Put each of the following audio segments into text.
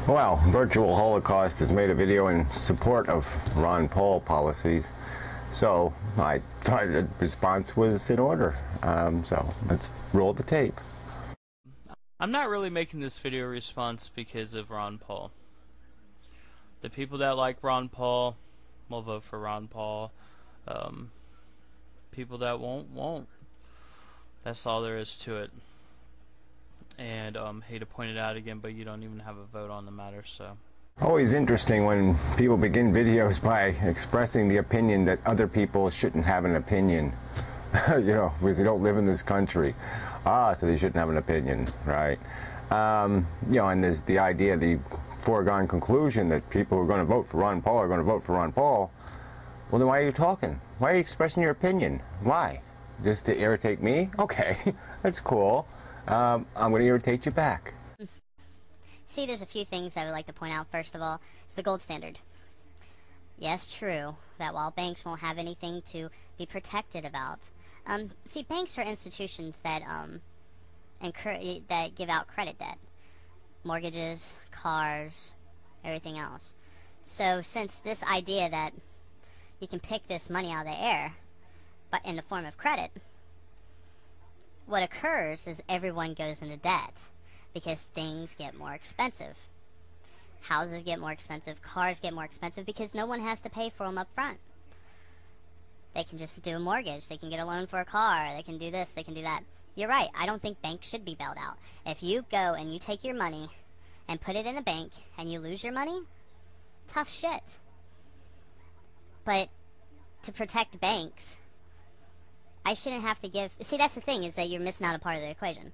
Well, Virtual Holocaust has made a video in support of Ron Paul policies, so I thought the response was in order. So let's roll the tape. I'm not really making this video response because of Ron Paul. The people that like Ron Paul will vote for Ron Paul. People that won't. That's all there is to it. And hate to point it out again, but you don't even have a vote on the matter, so. Always interesting when people begin videos by expressing the opinion that other people shouldn't have an opinion. You know, because they don't live in this country. So they shouldn't have an opinion, right? You know, and there's the idea, the foregone conclusion that people who are going to vote for Ron Paul are going to vote for Ron Paul. Well, then why are you talking? Why are you expressing your opinion? Why? Just to irritate me? Okay, that's cool. I'm going to irritate you back. See, there's a few things I would like to point out. First of all, it's the gold standard. Yes, true, that while banks won't have anything to be protected about, see, banks are institutions that that give out credit debt, mortgages, cars, everything else. So since this idea that you can pick this money out of the air, but in the form of credit, what occurs is everyone goes into debt because things get more expensive. Houses get more expensive, cars get more expensive because no one has to pay for them up front. They can just do a mortgage, they can get a loan for a car, they can do this, they can do that. You're right, I don't think banks should be bailed out. If you go and you take your money and put it in a bank and you lose your money, tough shit. But to protect banks, I shouldn't have to give... See, that's the thing, is that you're missing out a part of the equation.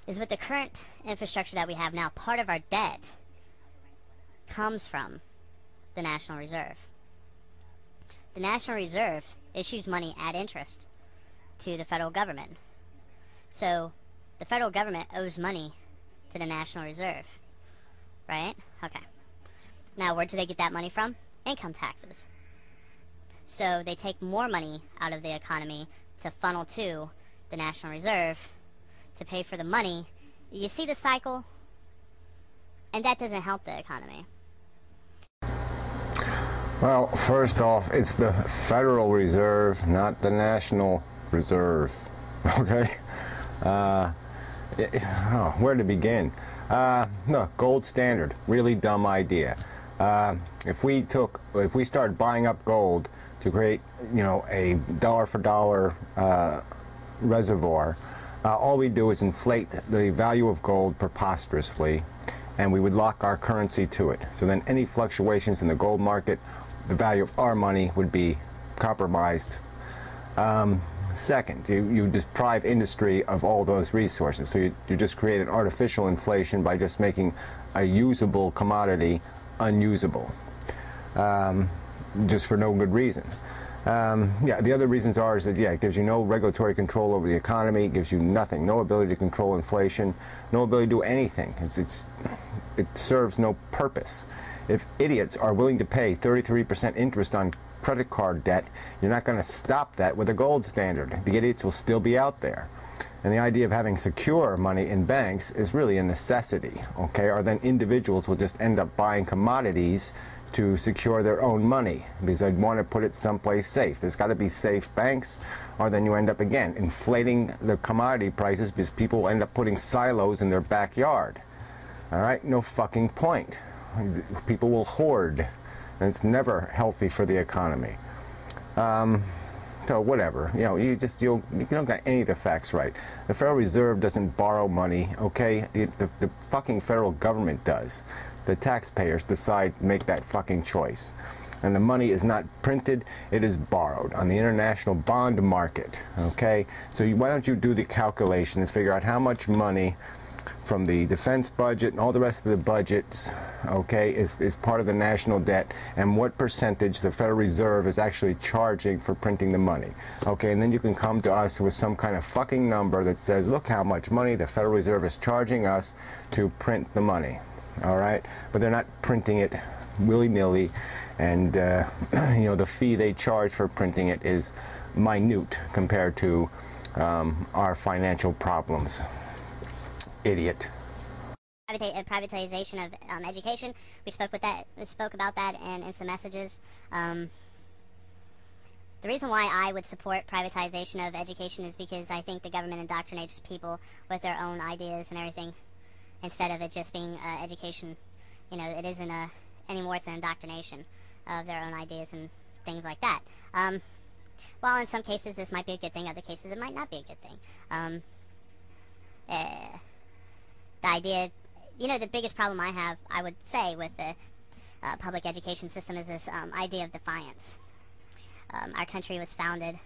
Is with the current infrastructure that we have now, part of our debt comes from the National Reserve. The National Reserve issues money at interest to the federal government. So, the federal government owes money to the National Reserve. Right? Okay. Now, where do they get that money from? Income taxes. So they take more money out of the economy to funnel to the National Reserve to pay for the money. You see the cycle? And that doesn't help the economy. Well, first off, it's the Federal Reserve, not the National Reserve. Okay? Where to begin? No, gold standard. Really dumb idea. If we started buying up gold to create, you know, a dollar for dollar reservoir, all we do is inflate the value of gold preposterously, and we would lock our currency to it. So then any fluctuations in the gold market, the value of our money would be compromised. Second, you deprive industry of all those resources. So you just create an artificial inflation by just making a usable commodity unusable, just for no good reason. Yeah, the other reasons are is that, yeah, it gives you no regulatory control over the economy, it gives you nothing, no ability to control inflation, no ability to do anything. It serves no purpose. If idiots are willing to pay 33% interest on credit card debt, you're not going to stop that with a gold standard. The idiots will still be out there. And the idea of having secure money in banks is really a necessity, okay? Or then individuals will just end up buying commodities to secure their own money because they'd want to put it someplace safe. There's got to be safe banks, or then you end up, again, inflating the commodity prices because people end up putting silos in their backyard. All right? No fucking point. People will hoard, and it's never healthy for the economy. So whatever, you know, you don't got any of the facts right. The Federal Reserve doesn't borrow money, okay? The fucking federal government does. The taxpayers decide to make that fucking choice. And the money is not printed, it is borrowed on the international bond market, okay? So why don't you do the calculation and figure out how much money from the defense budget and all the rest of the budgets, okay, is part of the national debt, and what percentage the Federal Reserve is actually charging for printing the money, okay? And then you can come to us with some kind of fucking number that says, look how much money the Federal Reserve is charging us to print the money, all right? But they're not printing it willy-nilly, and you know, the fee they charge for printing it is minute compared to our financial problems. Idiot. privatization of education. We spoke about that in some messages. The reason why I would support privatization of education is because I think the government indoctrinates people with their own ideas and everything, instead of it just being education. You know, it isn't anymore. It's an indoctrination of their own ideas and things like that. While in some cases this might be a good thing, other cases it might not be a good thing. The idea, you know, the biggest problem I have, I would say, with the public education system is this idea of defiance. Our country was founded,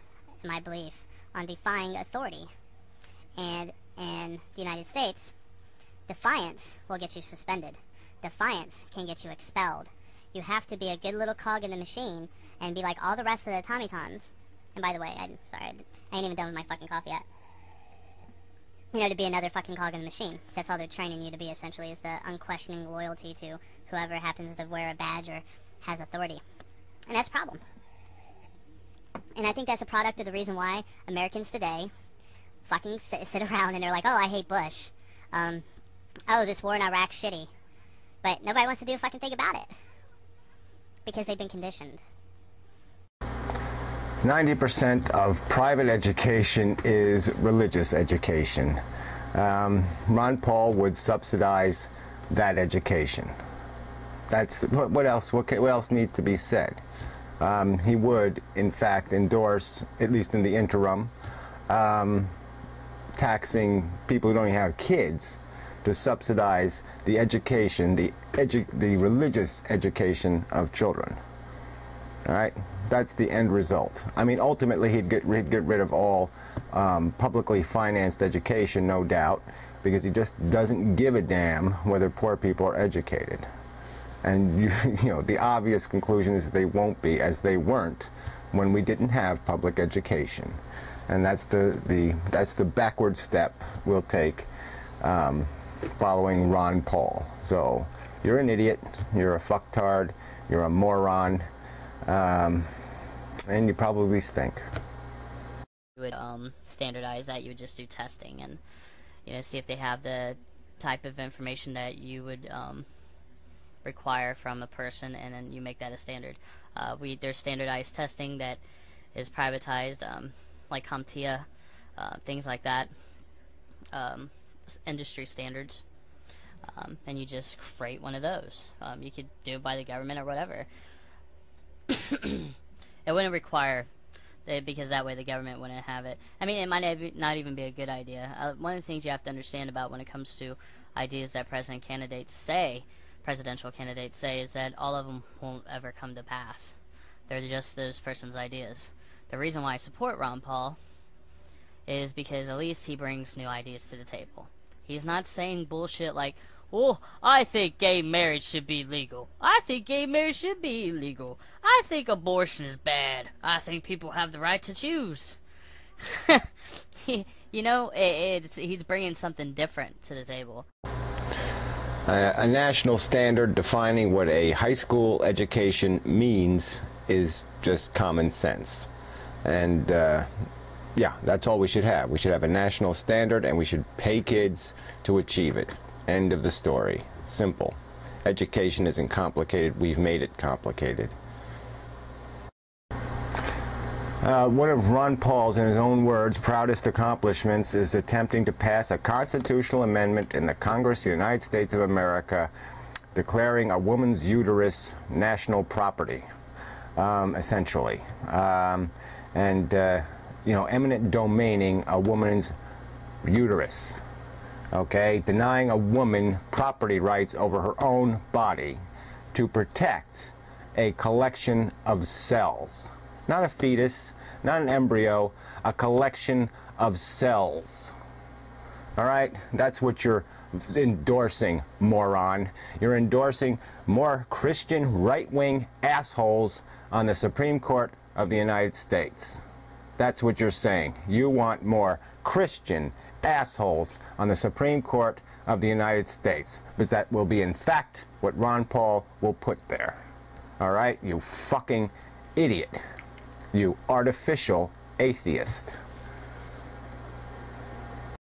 in my belief, on defying authority. And in the United States, defiance will get you suspended. Defiance can get you expelled. You have to be a good little cog in the machine and be like all the rest of the Tommy-Tons. And by the way, I'm sorry, I ain't even done with my fucking coffee yet. You know, to be another fucking cog in the machine. That's all they're training you to be, essentially, is the unquestioning loyalty to whoever happens to wear a badge or has authority. And that's a problem. And I think that's a product of the reason why Americans today fucking sit around and they're like, oh, I hate Bush. Oh, this war in Iraq's shitty. But nobody wants to do a fucking thing about it. Because they've been conditioned. 90% of private education is religious education. Ron Paul would subsidize that education. That's what else? What else needs to be said? He would, in fact, endorse, at least in the interim, taxing people who don't even have kids to subsidize the education, the religious education of children. All right, that's the end result. I mean, ultimately, he'd get rid of all publicly financed education, no doubt, because he just doesn't give a damn whether poor people are educated. And you know, the obvious conclusion is they won't be, as they weren't when we didn't have public education. And that's the backward step we'll take following Ron Paul. So you're an idiot, you're a fucktard, you're a moron, and you probably stink. You would standardize that. You would just do testing and, you know, see if they have the type of information that you would require from a person, and then you make that a standard. There's standardized testing that is privatized, like CompTIA, things like that, industry standards, and you just create one of those. You could do it by the government or whatever. It wouldn't require, because that way the government wouldn't have it. I mean, it might not even be a good idea. One of the things you have to understand about when it comes to ideas that presidential candidates say is that all of them won't ever come to pass. They're just those person's ideas. The reason why I support Ron Paul is because at least he brings new ideas to the table. He's not saying bullshit like, oh, I think gay marriage should be legal. I think gay marriage should be illegal. I think abortion is bad. I think people have the right to choose. You know, he's bringing something different to the table. A national standard defining what a high school education means is just common sense. And yeah, that's all we should have. We should have a national standard, and we should pay kids to achieve it. End of the story. Simple. Education isn't complicated. We've made it complicated. One of Ron Paul's, in his own words, proudest accomplishments is attempting to pass a constitutional amendment in the Congress of the United States of America declaring a woman's uterus national property, essentially. You know, eminent domaining a woman's uterus. Okay, denying a woman property rights over her own body to protect a collection of cells. Not a fetus, not an embryo, a collection of cells. All right, that's what you're endorsing, moron. You're endorsing more Christian right-wing assholes on the Supreme Court of the United States. That's what you're saying. You want more Christian assholes on the Supreme Court of the United States, because that will be, in fact, what Ron Paul will put there. All right, you fucking idiot. You artificial atheist.